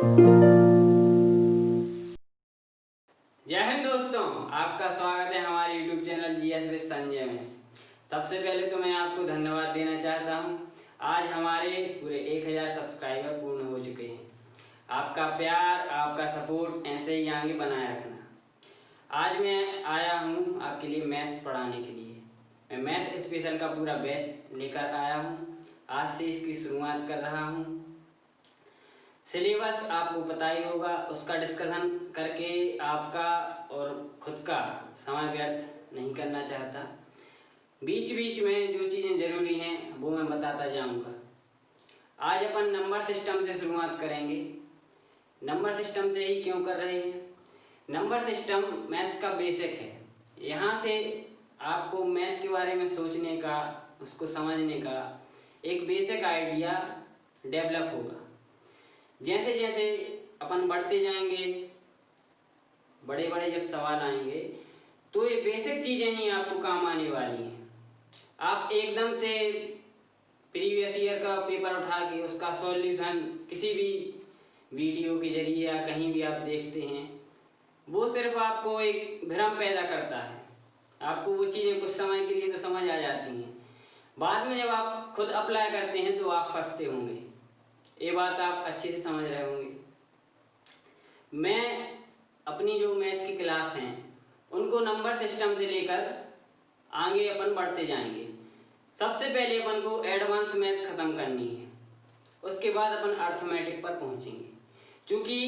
जय हिंद दोस्तों, आपका स्वागत है हमारे YouTube channel GS with Sanjay में। सबसे पहले तो मैं आपको धन्यवाद देना चाहता हूं। आज हमारे पूरे 1000 सब्सक्राइबर पूर्ण हो चुके हैं। आपका प्यार, आपका सपोर्ट ऐसे ही आगे बनाए रखना। आज मैं आया हूं आपके लिए मैथ्स पढ़ाने के लिए। मैं मैथ स्पेशल का पूरा बेस्ट लेकर आया हूं। आज से इसकी शुरुआत कर रहा हूं। सिलेबस आपको पता ही होगा, उसका डिस्कशन करके आपका और खुद का समय व्यर्थ नहीं करना चाहता। बीच बीच में जो चीज़ें ज़रूरी हैं वो मैं बताता जाऊंगा। आज अपन नंबर सिस्टम से शुरुआत करेंगे। नंबर सिस्टम से ही क्यों कर रहे हैं? नंबर सिस्टम मैथ्स का बेसिक है। यहाँ से आपको मैथ के बारे में सोचने का, उसको समझने का एक बेसिक आइडिया डेवलप होगा। जैसे जैसे अपन बढ़ते जाएंगे, बड़े बड़े जब सवाल आएंगे तो ये बेसिक चीज़ें ही आपको काम आने वाली हैं। आप एकदम से प्रीवियस ईयर का पेपर उठा के उसका सॉल्यूशन किसी भी वीडियो के जरिए या कहीं भी आप देखते हैं, वो सिर्फ आपको एक भ्रम पैदा करता है। आपको वो चीज़ें कुछ समय के लिए तो समझ आ जाती हैं, बाद में जब आप खुद अप्लाई करते हैं तो आप फंसते होंगे। ये बात आप अच्छे से समझ रहे होंगे। मैं अपनी जो मैथ की क्लास हैं उनको नंबर सिस्टम से लेकर आगे अपन बढ़ते जाएंगे। सबसे पहले अपन को एडवांस मैथ ख़त्म करनी है, उसके बाद अपन अर्थमेटिक पर पहुंचेंगे। क्योंकि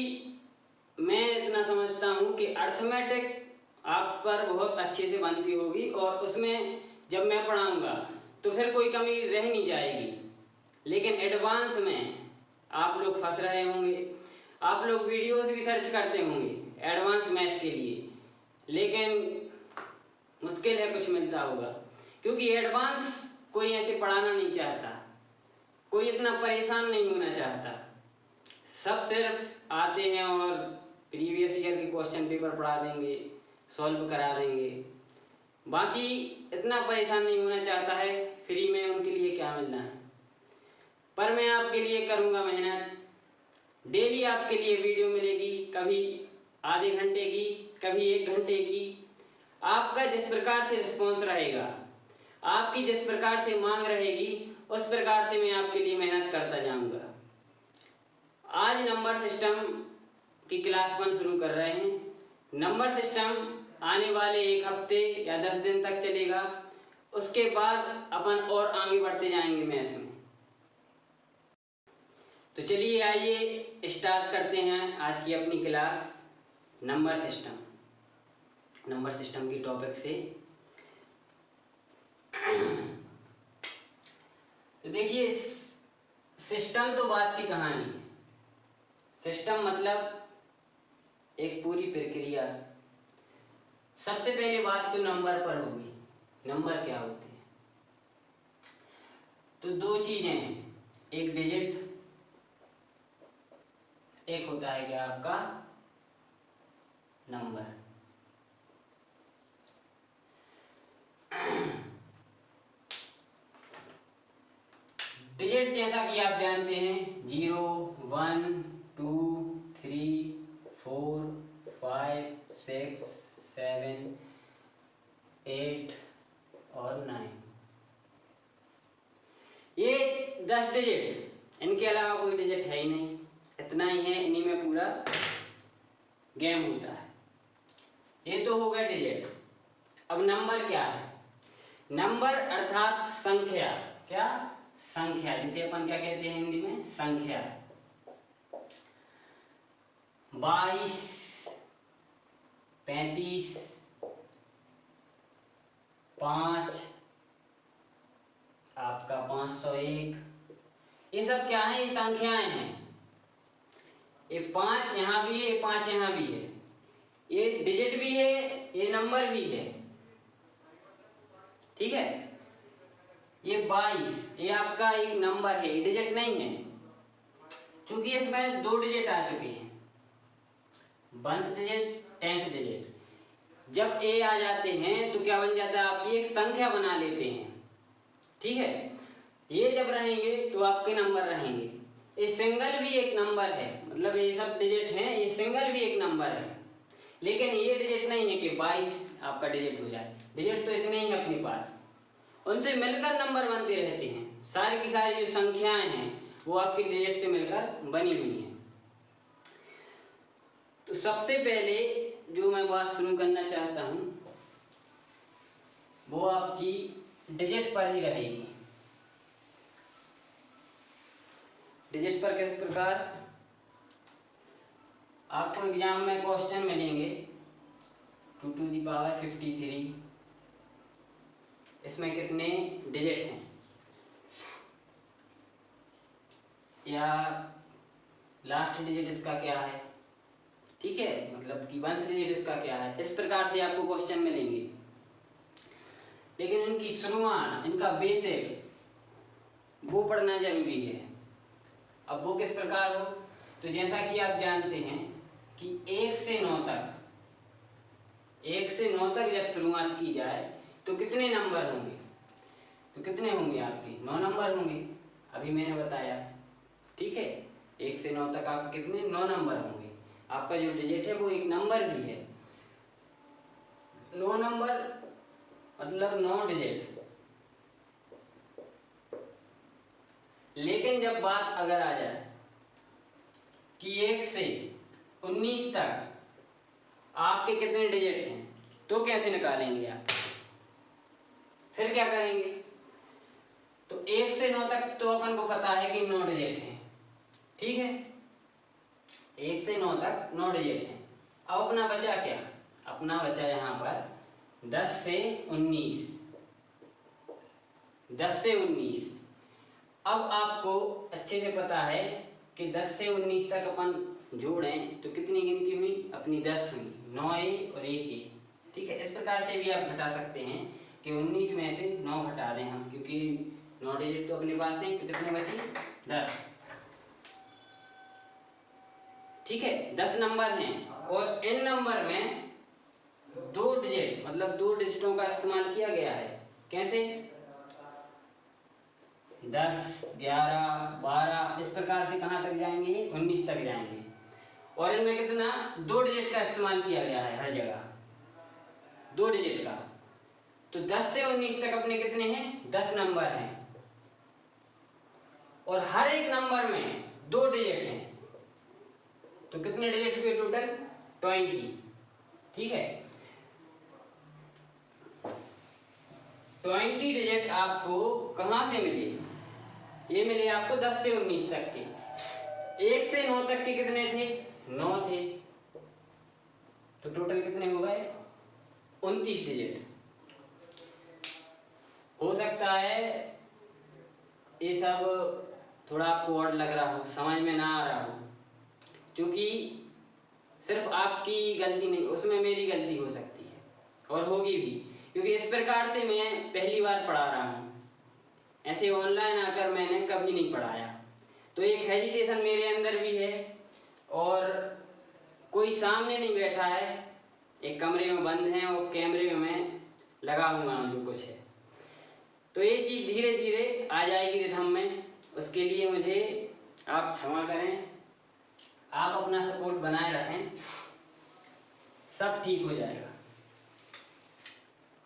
मैं इतना समझता हूं कि अर्थमेटिक आप पर बहुत अच्छे से बनती होगी और उसमें जब मैं पढ़ाऊंगा तो फिर कोई कमी रह नहीं जाएगी। लेकिन एडवांस में आप लोग फंस रहे होंगे। आप लोग वीडियोस भी सर्च करते होंगे एडवांस मैथ के लिए, लेकिन मुश्किल है कुछ मिलता होगा। क्योंकि एडवांस कोई ऐसे पढ़ाना नहीं चाहता, कोई इतना परेशान नहीं होना चाहता। सब सिर्फ आते हैं और प्रीवियस ईयर के क्वेश्चन पेपर पढ़ा देंगे, सॉल्व करा देंगे। बाकी इतना परेशान नहीं होना चाहता है। फ्री में उनके लिए क्या मिलना है। पर मैं आपके लिए करूँगा मेहनत। डेली आपके लिए वीडियो मिलेगी, कभी आधे घंटे की, कभी 1 घंटे की। आपका जिस प्रकार से रिस्पॉन्स रहेगा, आपकी जिस प्रकार से मांग रहेगी, उस प्रकार से मैं आपके लिए मेहनत करता जाऊंगा। आज नंबर सिस्टम की क्लास 1 शुरू कर रहे हैं। नंबर सिस्टम आने वाले 1 हफ्ते या 10 दिन तक चलेगा। उसके बाद अपन और आगे बढ़ते जाएंगे मैथ में। तो चलिए आइए स्टार्ट करते हैं आज की अपनी class number system. Number system की टॉपिक से तो देखिए, सिस्टम तो बात की कहानी है। सिस्टम मतलब एक पूरी प्रक्रिया। सबसे पहले बात तो नंबर पर होगी। नंबर क्या होते हैं? तो 2 चीजें हैं, एक डिजिट, एक होता है क्या आपका नंबर। डिजिट जैसा कि आप जानते हैं 0, 1, 2, 3, 4, 5, 6, 7, 8 और 9। ये 10 डिजिट, इनके अलावा कोई डिजिट है ही नहीं। इतना ही है, इन्हीं में पूरा गेम होता है। ये तो हो गया डिजिट। अब नंबर क्या है? नंबर अर्थात संख्या। क्या? संख्या, जिसे अपन क्या कहते हैं हिंदी में? संख्या। 22, 35, 5, आपका 501, ये सब क्या है? ये संख्याएं हैं। ये 5 यहाँ भी है, ये 5 यहाँ भी है। ये डिजिट भी है, ये नंबर भी है। ठीक है। ये 22, ये आपका एक नंबर है, ये डिजिट नहीं है। क्योंकि इसमें 2 डिजिट आ चुके हैं, 1th डिजिट, 10th डिजिट। जब ए आ जाते हैं तो क्या बन जाता है? आपकी एक संख्या बना लेते हैं। ठीक है। ये जब रहेंगे तो आपके नंबर रहेंगे। ये सिंगल भी एक नंबर है, मतलब ये सब डिजिट हैं, ये सिंगल भी एक नंबर है, लेकिन ये डिजिट नहीं है कि 22 आपका डिजिट हो जाए। डिजिट तो इतने ही है अपने पास, उनसे मिलकर नंबर बनते रहते हैं। सारी की सारी जो संख्याएं हैं वो आपके डिजिट से मिलकर बनी हुई हैं। तो सबसे पहले जो मैं बात शुरू करना चाहता हूँ वो आपकी डिजिट पर ही रहेगी। डिजिट पर किस प्रकार? आपको एग्जाम में क्वेश्चन मिलेंगे 2 टू द पावर 53, इसमें कितने डिजिट हैं, या लास्ट डिजिट इसका क्या है, ठीक है, मतलब कि वंश डिजिट इसका क्या है। इस प्रकार से आपको क्वेश्चन मिलेंगे, लेकिन इनकी शुरुआत, इनका बेसिक वो पढ़ना जरूरी है। अब वो किस प्रकार हो? तो जैसा कि आप जानते हैं कि 1 से 9 तक, 1 से 9 तक जब शुरुआत की जाए तो कितने नंबर होंगे? तो कितने होंगे आपके? 9 नंबर होंगे, अभी मैंने बताया, ठीक है। 1 से 9 तक आपके कितने? 9 नंबर होंगे। आपका जो डिजिट है वो एक नंबर भी है। 9 नंबर मतलब 9 डिजिट। लेकिन जब बात अगर आ जाए कि 1 से 19 तक आपके कितने डिजिट हैं, तो कैसे निकालेंगे आप? फिर क्या करेंगे? तो 1 से 9 तक तो अपन को पता है कि 9 डिजिट हैं, ठीक है। 1 से 9 तक 9 डिजिट हैं। अब अपना बचा क्या? अपना बचा यहाँ पर 10 से 19। 10 से 19। अब आपको अच्छे से पता है कि 10 से 19 तक अपन जोड़ें तो कितनी गिनती हुई? अपनी 10 हुई, 9 ए और 1 ए, ठीक है। इस प्रकार से भी आप घटा सकते हैं कि 19 में से 9 घटा दें हम, क्योंकि 9 डिजिट तो अपने पास है, तो कितने बचे? 10, ठीक है। 10 नंबर हैं और इन नंबर में 2 डिजिट मतलब 2 डिजिटों का इस्तेमाल किया गया है। कैसे? 10, 11, 12 इस प्रकार से कहाँ तक जाएंगे? 19 तक जाएंगे। और इनमें कितना? 2 डिजिट का इस्तेमाल किया गया है हर जगह, 2 डिजिट का। तो 10 से 19 तक अपने कितने हैं? 10 नंबर हैं और हर एक नंबर में 2 डिजिट हैं, तो कितने डिजिट हुए टोटल? 20, ठीक है। 20 डिजिट आपको कहाँ से मिले? ये मिले आपको 10 से 19 तक के। 1 से 9 तक के कितने थे? 9 थे, तो टोटल कितने हो गए? 29 डिजिट। हो सकता है ये सब थोड़ा आपको और लग रहा हो, समझ में ना आ रहा हो, क्योंकि सिर्फ आपकी गलती नहीं, उसमें मेरी गलती हो सकती है और होगी भी, क्योंकि इस प्रकार से मैं पहली बार पढ़ा रहा हूँ। ऐसे ऑनलाइन आकर मैंने कभी नहीं पढ़ाया, तो एक हेजिटेशन मेरे अंदर भी है और कोई सामने नहीं बैठा है, एक कमरे में बंद है और कैमरे में मैं लगा हुआ हूँ जो कुछ है। तो ये चीज़ धीरे धीरे आ जाएगी रिधम में, उसके लिए मुझे आप क्षमा करें। आप अपना सपोर्ट बनाए रखें, सब ठीक हो जाएगा,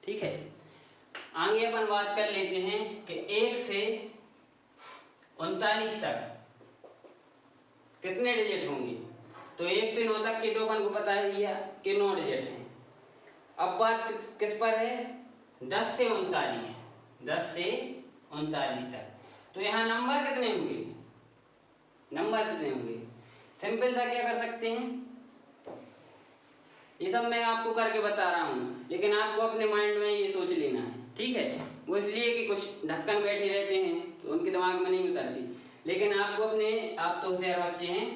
ठीक है। आगे अपन बात कर लेते हैं कि 1 से 39 तक कितने डिजिट होंगे। तो 1 से 9 तक के तो अपन को पता है भैया कि 9 डिजिट हैं। अब बात किस पर है? 10 से 39, 10 से 39 तक। तो यहाँ नंबर कितने हुए? नंबर कितने हुए? सिंपल सा क्या कर सकते हैं, ये सब मैं आपको करके बता रहा हूँ, लेकिन आपको अपने माइंड में ये सोच लेना है, ठीक है। वो इसलिए कि कुछ ढक्कन बैठे रहते हैं तो उनके दिमाग में नहीं उतरती, लेकिन आपको अपने, आप तो होशियार बच्चे हैं,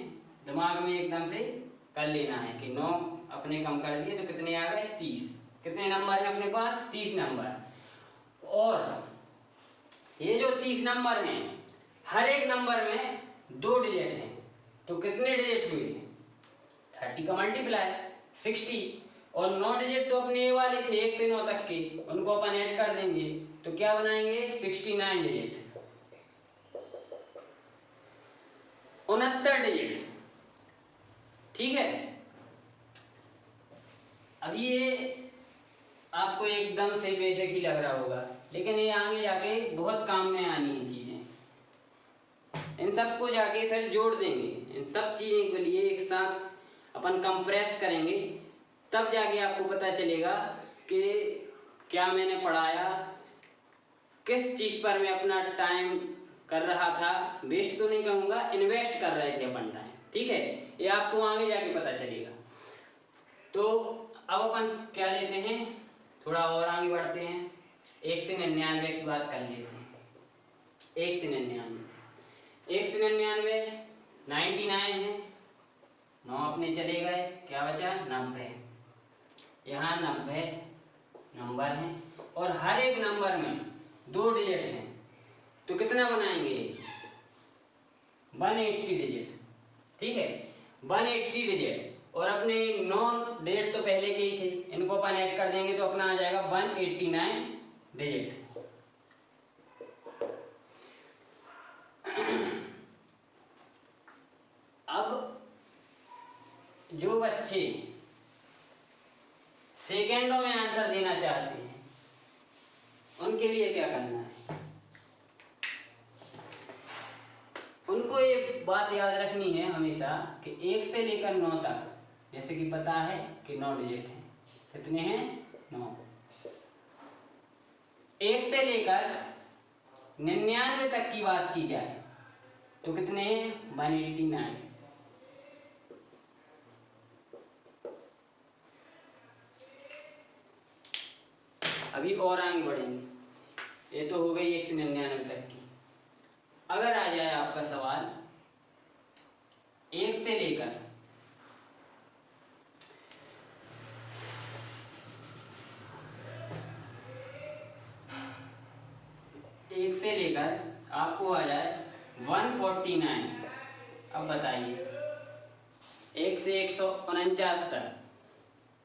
दिमाग में एकदम से कर लेना है कि 9 अपने कम कर दिए तो कितने आ गए? 30। कितने नंबर हैं अपने पास? 30 नंबर। और ये जो 30 नंबर हैं, हर एक नंबर में 2 डिजिट हैं, तो कितने डिजिट हुए? 30 का मल्टीप्लाई 60। और 9 डिजिट तो अपने ये वाले थे 1 से 9 तक के, उनको अपन ऐड कर देंगे तो क्या बनाएंगे? 69 डिजिट। 69 डिजिट, ठीक है। अब ये आपको एकदम से बेसिक ही लग रहा होगा, लेकिन ये आगे जाके बहुत काम में आनी है चीज़ें। इन सबको जाके फिर जोड़ देंगे, इन सब चीज़ों के लिए एक साथ अपन कंप्रेस करेंगे, तब जाके आपको पता चलेगा कि क्या मैंने पढ़ाया, किस चीज़ पर मैं अपना टाइम कर रहा था। वेस्ट तो नहीं कहूँगा, इन्वेस्ट कर रहे थे अपन टाइम, ठीक है। ये आपको आगे जाके पता चलेगा। तो अब अपन क्या लेते हैं, थोड़ा और आगे बढ़ते हैं। 1 से 99 की बात कर लेते हैं। 1 से 99, 1 से 99 99 है, 9 अपने चले गए, क्या बचा 90। यहाँ 90 नंबर हैं और हर एक नंबर में 2 डिजिट हैं, तो कितना बनाएंगे 180 डिजिट, ठीक है। 180 डिजिट और अपने 9 डिजिट तो पहले के ही थे, इनको अपन ऐड कर देंगे तो अपना आ जाएगा 189 डिजिट। अब जो बच्चे सेकेंडों में आंसर देना चाहते हैं उनके लिए क्या करना है, उनको ये बात याद रखनी है हमेशा कि 1 से लेकर 9 तक, जैसे कि पता है कि 9 डिजिट हैं, कितने हैं 9। 1 से लेकर 99 तक की बात की जाए तो कितने हैं 189। अभी और आगे बढ़ेंगे, ये तो हो गई 1 से 99 तक की। अगर आ जाए आपका सवाल 1 से लेकर 1 से लेकर आपको आ जाए 149, अब बताइए 1 से 149 तक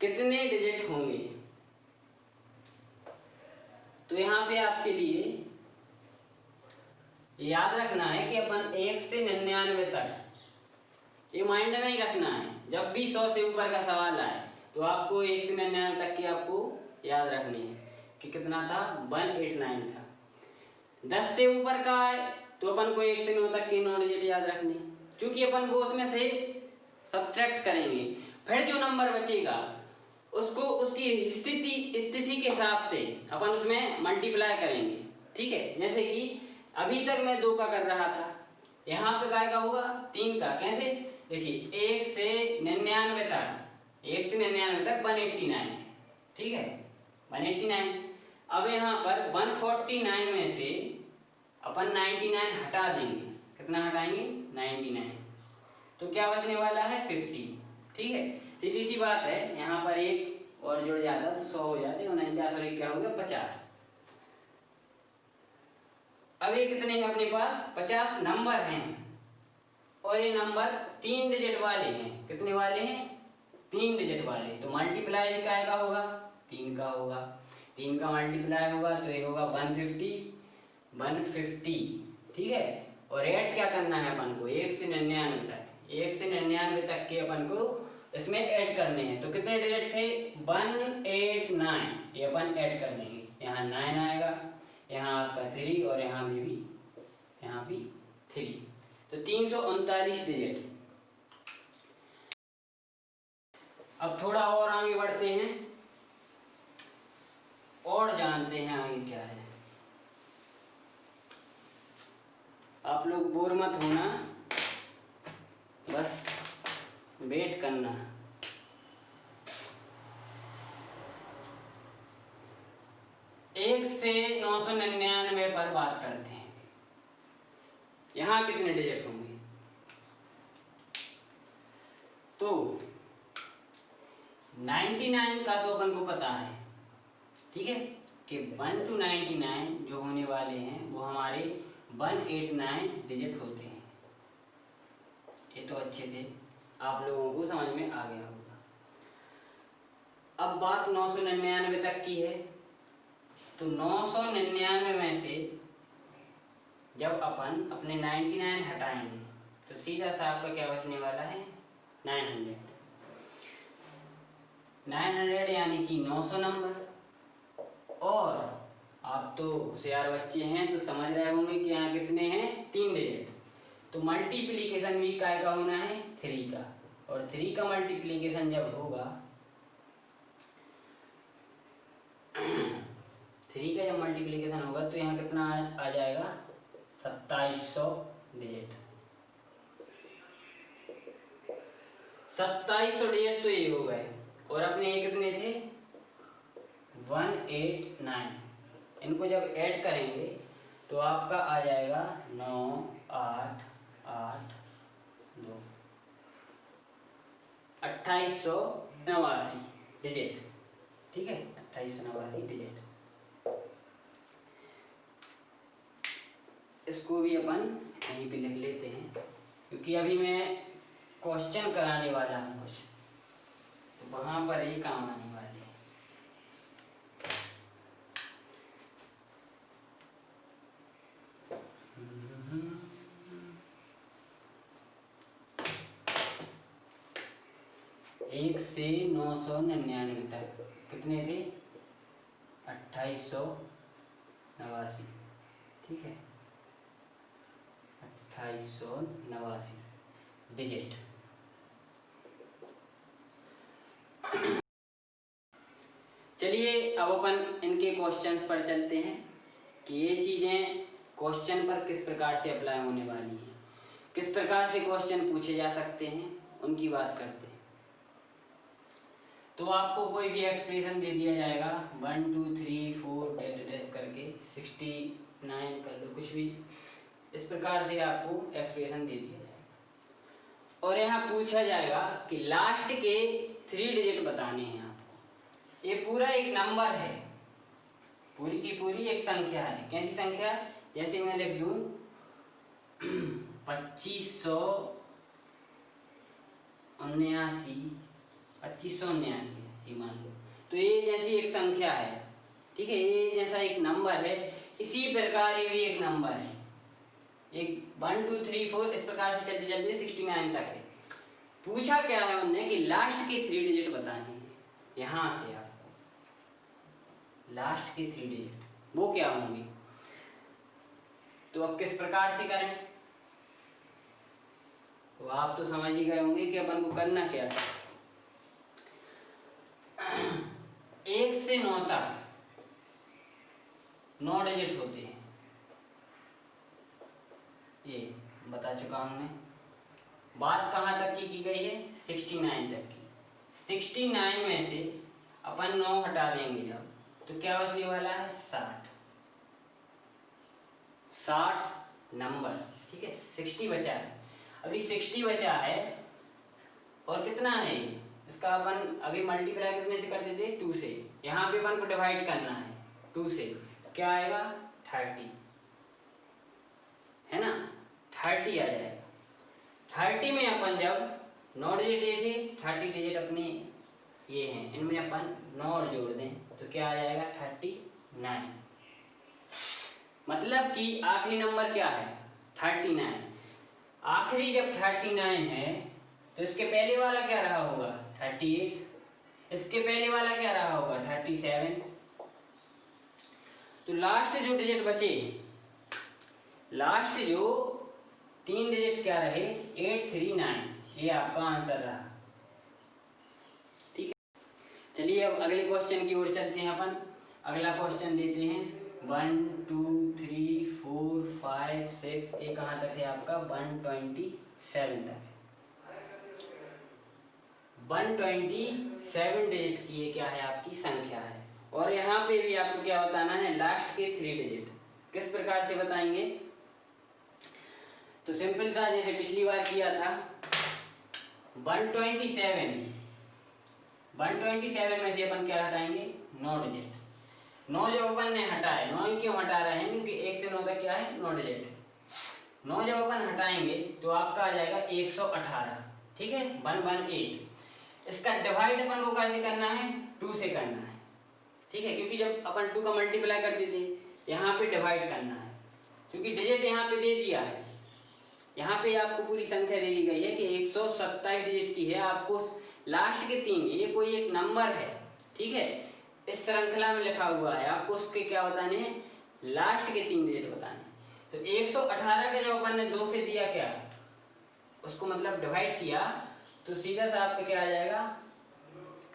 कितने डिजिट होंगे। तो यहाँ पे आपके लिए याद रखना है कि अपन 1 से 99 तक, ये माइंड में ही रखना है। जब भी 100 से ऊपर का सवाल आए तो आपको 1 से 99 तक की आपको याद रखनी है कि कितना था 189 था। 10 से ऊपर का आए तो अपन को 1 से 9 तक की 9 डिजिट याद रखनी, क्योंकि अपन वो उसमें से सब्ट्रैक्ट करेंगे, फिर जो नंबर बचेगा उसको उसकी स्थिति के हिसाब से अपन उसमें मल्टीप्लाई करेंगे, ठीक है। जैसे कि अभी तक मैं 2 का कर रहा था, यहाँ पे काय का होगा 3 का। कैसे, देखिए 1 से 99 तक, 1 से 99 तक 189, ठीक है 189। अब यहाँ पर 149 में से अपन 99 हटा देंगे, कितना हटाएंगे 99, तो क्या बचने वाला है 50, ठीक है। सीधी सी बात है, यहाँ पर एक और जुड़ जाता तो 100 हो जाते, 49 और एक क्या हो गया 50। अब ये कितने हैं अपने पास 50 नंबर हैं और ये नंबर 3 डिजिट वाले हैं। कितने वाले हैं 3 डिजिट वाले, तो मल्टीप्लाई क्या का होगा 3 का होगा, 3 का मल्टीप्लाई होगा तो ये होगा 150, ठीक है। और ऐड क्या करना है अपन को 1 से 99 तक, 1 से 99 तक के अपन को इसमें ऐड करने हैं। तो कितने डिजिट थे 189, ये अपन ऐड कर देंगे। यहाँ 9 आएगा, यहाँ आपका 3 और यहाँ भी 3, तो 339 डिजिट। अब थोड़ा और आगे बढ़ते हैं और जानते हैं आगे क्या है। आप लोग बोर मत होना, बस वेट करना। एक से 999 पर बात करते हैं, यहाँ कितने डिजिट होंगे। तो 99 का तो अपन को पता है, ठीक है, कि 1 to 99 जो होने वाले हैं वो हमारे 189 डिजिट होते हैं। ये तो अच्छे से आप लोगों को समझ में आ गया होगा। अब बात 999 तक की है, तो 999 में से जब अपन अपने 99 हटाएंगे तो सीधा सा आपका क्या बचने वाला है 900। 900 यानी कि 900 नंबर। और आप तो होशियार बच्चे हैं तो समझ रहे होंगे कि यहाँ कितने हैं 3 डिजिट, तो मल्टीप्लिकेशन भी काय का होना है 3 का, और 3 का मल्टीप्लिकेशन जब होगा 3 का जब मल्टीप्लिकेशन होगा तो यहाँ कितना आ जाएगा 2700 डिजिट। 2700 डिजिट तो ये हो गए, और अपने ये कितने थे 189। इनको जब ऐड करेंगे तो आपका आ जाएगा 9 8 8 2 2889 डिजिट। ठीक है, 2889 डिजिट। इसको भी अपन यहीं पे लिख लेते हैं, क्योंकि अभी मैं क्वेश्चन कराने वाला हूँ कुछ, तो वहाँ पर ही काम आने वाले हैं। एक से 999 तक कितने थे 2889। ठीक है, 2889 डिजिट। चलिए अब अपन इनके क्वेश्चंस पर चलते हैं कि ये चीज़ें क्वेश्चन पर किस प्रकार से अप्लाई होने वाली हैं, किस प्रकार से क्वेश्चन पूछे जा सकते हैं, उनकी बात करते हैं। तो आपको कोई भी एक्सप्रेशन दे दिया जाएगा 1 2 3 4 डैश डैश करके 69 कर लो, कुछ भी इस प्रकार से आपको एक्सप्रेशन दे दिया जाएगा, और यहाँ पूछा जाएगा कि लास्ट के 3 डिजिट बताने हैं आपको। ये पूरा एक नंबर है, पूरी की पूरी एक संख्या है। कैसी संख्या? जैसे मैं लिख दूं 2579 ये मान लो, तो ये जैसी एक संख्या है। ठीक है, ये जैसा एक नंबर है, इसी प्रकार ये भी एक नंबर है। एक 1 2 3 4 इस प्रकार से चलते चलते 69 तक है। पूछा क्या है उन्होंने कि लास्ट के 3 डिजिट बताने हैं। यहाँ से आपको लास्ट के 3 डिजिट वो क्या होंगे, तो अब किस प्रकार से करें, तो आप तो समझ ही गए होंगे कि अपन को करना क्या है। 1 से 9 तक 9 डिजिट होते हैं, ये बता चुका हमने। बात कहाँ तक की गई है 69 तक की। 69 में से अपन 9 हटा देंगे जब, तो क्या बचने वाला है 60 नंबर। ठीक है, 60 बचा है, अभी 60 बचा है, और कितना है इसका अपन अभी मल्टीप्लाई कितने से करते थे 2 से, यहाँ पे अपन को डिवाइड करना है 2 से, तो क्या आएगा 30 है ना, 30 आ जाएगा। 30 में अपन जब 9 डिजिट ये थे, 30 डिजिट अपने ये हैं, इनमें अपन 9 और जोड़ दें तो क्या आ जाएगा 39। मतलब कि आखिरी नंबर क्या है 39। आखिरी जब 39 है तो इसके पहले वाला क्या रहा होगा 38, इसके पहले वाला क्या रहा होगा 37। तो लास्ट जो डिजिट बचे, लास्ट जो 3 डिजिट क्या रहे 839, ये आपका आंसर रहा। ठीक है, चलिए अब अगले क्वेश्चन की ओर चलते हैं अपन। अगला क्वेश्चन देते हैं 1 2 3 4 5 6, ये कहाँ तक है आपका 127 तक। 127 डिजिट की ये क्या है आपकी संख्या है, और यहाँ पे भी आपको क्या बताना है लास्ट के 3 डिजिट। किस प्रकार से बताएंगे, तो सिंपल सा जैसे पिछली बार किया था 127 में से अपन क्या हटाएंगे 9 डिजिट। 9 जब अपन ने हटाए, 9 क्यों हटा रहे हैं क्योंकि 1 से 9 तक क्या है 9 डिजिट। 9 जब अपन हटाएंगे तो आपका आ जाएगा 118। ठीक है, 118। इसका डिवाइड अपन को कैसे करना है 2 से करना है। ठीक है, क्योंकि जब अपन 2 का मल्टीप्लाई करते थे, यहाँ पे डिवाइड करना है, क्योंकि डिजिट यहाँ पे दे दिया है यहाँ पे आपको पूरी संख्या दे दी गई है कि 127 डिजिट की है, आपको लास्ट के 3, ये कोई एक नंबर है, ठीक है, इस श्रृंखला में लिखा हुआ है, आपको उसके क्या बताने हैं, लास्ट के 3 डिजिट बताने। तो 118 का जब अपन ने 2 से दिया क्या, उसको मतलब डिवाइड किया, तो सीधा सा आपका क्या आ जाएगा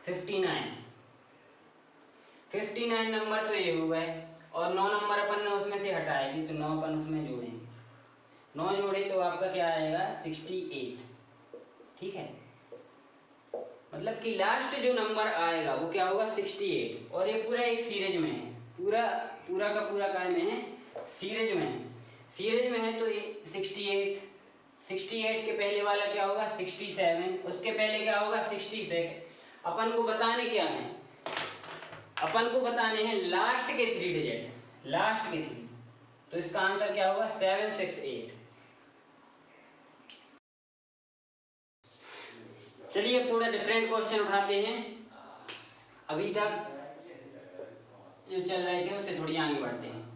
59। 59 नंबर तो ये हुआ है, और 9 नंबर अपन ने उसमें से हटाए थे, तो 9 अपन उसमें जोड़ेंगे, 9 जोड़े तो आपका क्या आएगा 68, ठीक है। मतलब कि लास्ट जो नंबर आएगा वो क्या होगा 68, और ये पूरा एक सीरीज में है, पूरा का पूरा काय में है, सीरीज में है, सीरीज में है, तो ये 68 के पहले वाला क्या होगा 67, उसके पहले क्या होगा 66। अपन को बताने क्या है, अपन को बताने हैं लास्ट के 3 डिजिट, लास्ट के 3, तो इसका आंसर क्या होगा 768। चलिए अब थोड़ा डिफरेंट क्वेश्चन उठाते हैं, अभी तक जो चल रहे थे उससे थोड़ी आगे बढ़ते हैं।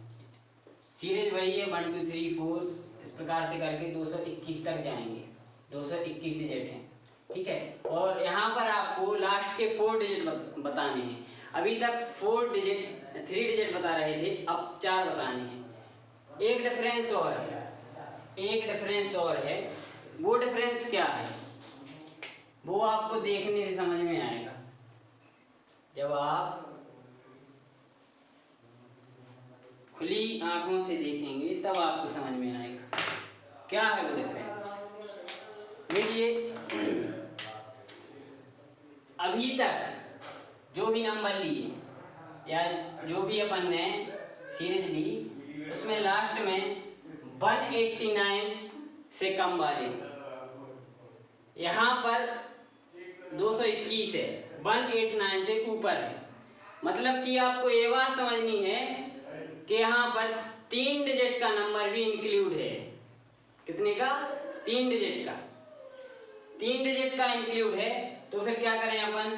सीरीज वही है 1 2 3 4, इस प्रकार से करके 221 तक जाएंगे, 221 डिजिट हैं, ठीक है। और यहाँ पर आपको लास्ट के 4 डिजिट बताने हैं, अभी तक 3 डिजिट बता रहे थे, अब 4 बताने हैं। एक डिफरेंस और है, वो डिफरेंस क्या है वो आपको देखने से समझ में आएगा, जब आप खुली आंखों से देखेंगे तब आपको समझ में आएगा क्या है वो डिफरेंस। देखिए अभी तक जो भी नंबर लिए या जो भी अपन ने सीरीज ली, उसमें लास्ट में 189 से कम वाले थे, यहाँ पर 221 है, 189 से ऊपर है। मतलब कि आपको ये बात समझनी है कि यहाँ पर 3 डिजिट का नंबर भी इंक्लूड है। कितने का? 3 डिजिट का, 3 डिजिट का इंक्लूड है। तो फिर क्या करें अपन,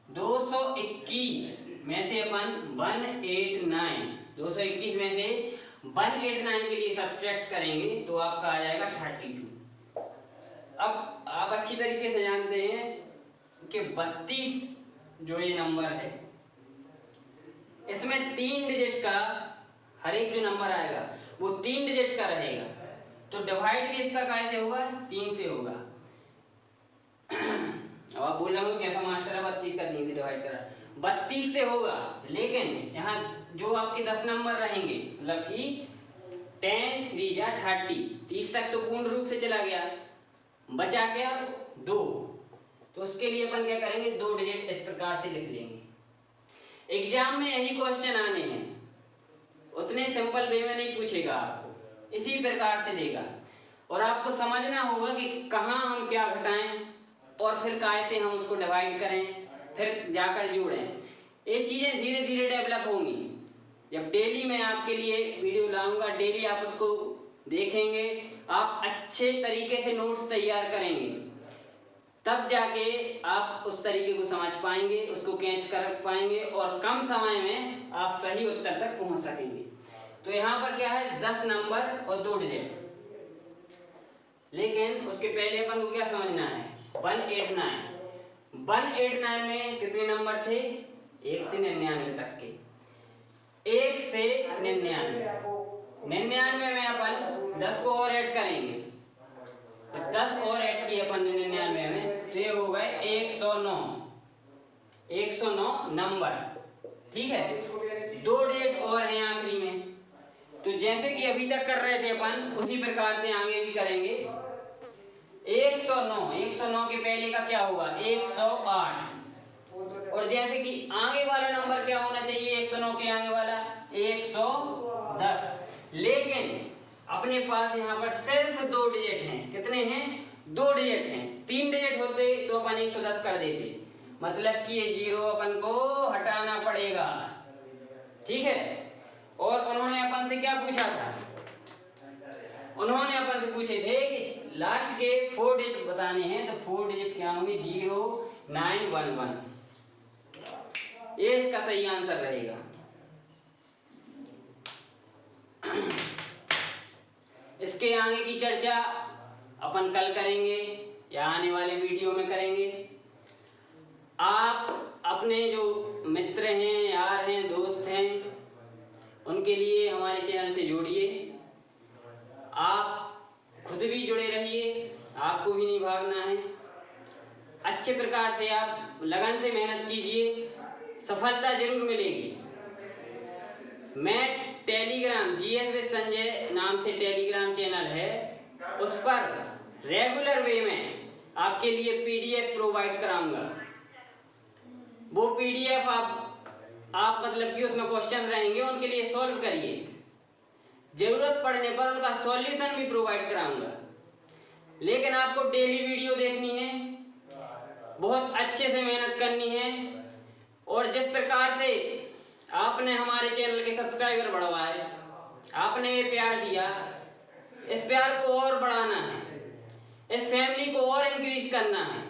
221 में से अपन 221 में से 189 के लिए सब्सट्रैक्ट करेंगे तो आपका आ जाएगा 32। अब आप अच्छी तरीके से जानते हैं कि 32 जो ये नंबर है, इसमें 3 डिजिट का हर एक जो नंबर आएगा वो 3 डिजिट का रहेगा, तो डिवाइड भी इसका कैसे होगा, 3 से होगा। अब आप बोल रहे हो कैसा मास्टर है 32 का 3 से डिवाइड करा, 32 से होगा, लेकिन यहाँ जो आपके 10 नंबर रहेंगे, मतलब कि 10 3 या 30 तक तो पूर्ण रूप से चला गया, बचा क्या 2, तो उसके लिए अपन क्या करेंगे 2 डिजिट इस प्रकार से लिख लेंगे। एग्जाम में यही क्वेश्चन आने हैं, उतने सिंपल वे में नहीं पूछेगा आपको, इसी प्रकार से देगा, और आपको समझना होगा कि कहाँ हम क्या घटाएं और फिर कैसे हम उसको डिवाइड करें, फिर जाकर जोड़ें। ये चीज़ें धीरे धीरे डेवलप होंगी। जब डेली मैं आपके लिए वीडियो लाऊंगा, डेली आप उसको देखेंगे, आप अच्छे तरीके से नोट्स तैयार करेंगे, तब जाके आप उस तरीके को समझ पाएंगे, उसको कैच कर पाएंगे और कम समय में आप सही उत्तर तक पहुंच सकेंगे। तो यहाँ पर क्या है 10 नंबर और 2 डिजिट, लेकिन उसके पहले अपन को क्या समझना है 189 में कितने नंबर थे 1 से 99 तक के, 1 से 99 में अपन 10 को और ऐड करेंगे, तो 10 और ऐड किए अपन 99 में, तो ये हो गए 109 नंबर, ठीक है। 2 डिजिट और हैं आखिरी में, तो जैसे कि अभी तक कर रहे थे अपन उसी प्रकार से आगे भी करेंगे। 109 के पहले का क्या होगा 108, और जैसे कि आगे वाला नंबर क्या होना चाहिए 109 के आगे वाला 110, लेकिन अपने पास यहाँ पर सिर्फ 2 डिजिट हैं। कितने हैं 2 डिजिट हैं, 3 डिजिट होते तो अपन 110 कर देते, मतलब कि ये 0 अपन को हटाना पड़ेगा, ठीक है। और उन्होंने अपन से क्या पूछा था, उन्होंने अपन से पूछे थे कि लास्ट के 4 डिजिट बताने हैं, तो 4 डिजिट क्या होंगे 0911, ये इसका सही आंसर रहेगा। इसके आगे की चर्चा अपन कल करेंगे या आने वाले वीडियो में करेंगे। आप अपने जो मित्र हैं, यार हैं, दोस्त हैं, उनके लिए हमारे चैनल से जोड़िए। आप खुद भी जुड़े रहिए, आपको भी नहीं भागना है। अच्छे प्रकार से आप लगन से मेहनत कीजिए, सफलता जरूर मिलेगी। मैं टेलीग्राम GS विद संजय नाम से टेलीग्राम चैनल है, उस पर रेगुलर वे में आपके लिए PDF प्रोवाइड कराऊंगा। वो PDF आप मतलब कि उसमें क्वेश्चन रहेंगे, उनके लिए सॉल्व करिए। जरूरत पड़ने पर उनका सॉल्यूशन भी प्रोवाइड कराऊंगा। लेकिन आपको डेली वीडियो देखनी है, बहुत अच्छे से मेहनत करनी है, और जिस प्रकार से आपने हमारे चैनल के सब्सक्राइबर बढ़वाए, आपने ये प्यार दिया, इस प्यार को और बढ़ाना है, इस फैमिली को और इंक्रीज करना है,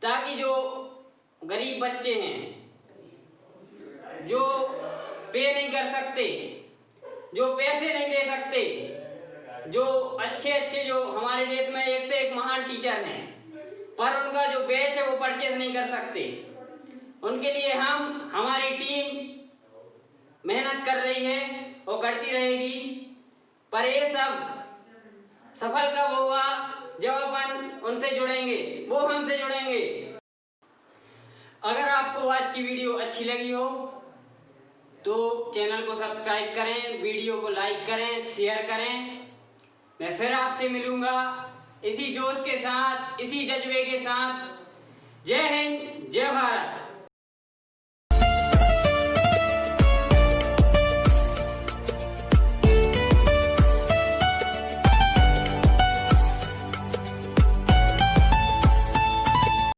ताकि जो गरीब बच्चे हैं, जो पे नहीं कर सकते, जो पैसे नहीं दे सकते, जो अच्छे जो हमारे देश में एक से एक महान टीचर हैं, पर उनका जो बैच है वो परचेज नहीं कर सकते, उनके लिए हमारी टीम मेहनत कर रही है और करती रहेगी। पर ये सब सफल कब होगा? जब अपन उनसे जुड़ेंगे, वो हमसे जुड़ेंगे। अगर आपको आज की वीडियो अच्छी लगी हो तो चैनल को सब्सक्राइब करें, वीडियो को लाइक करें, शेयर करें। मैं फिर आपसे मिलूंगा इसी जोश के साथ, इसी जज्बे के साथ। जय हिंद, जय भारत।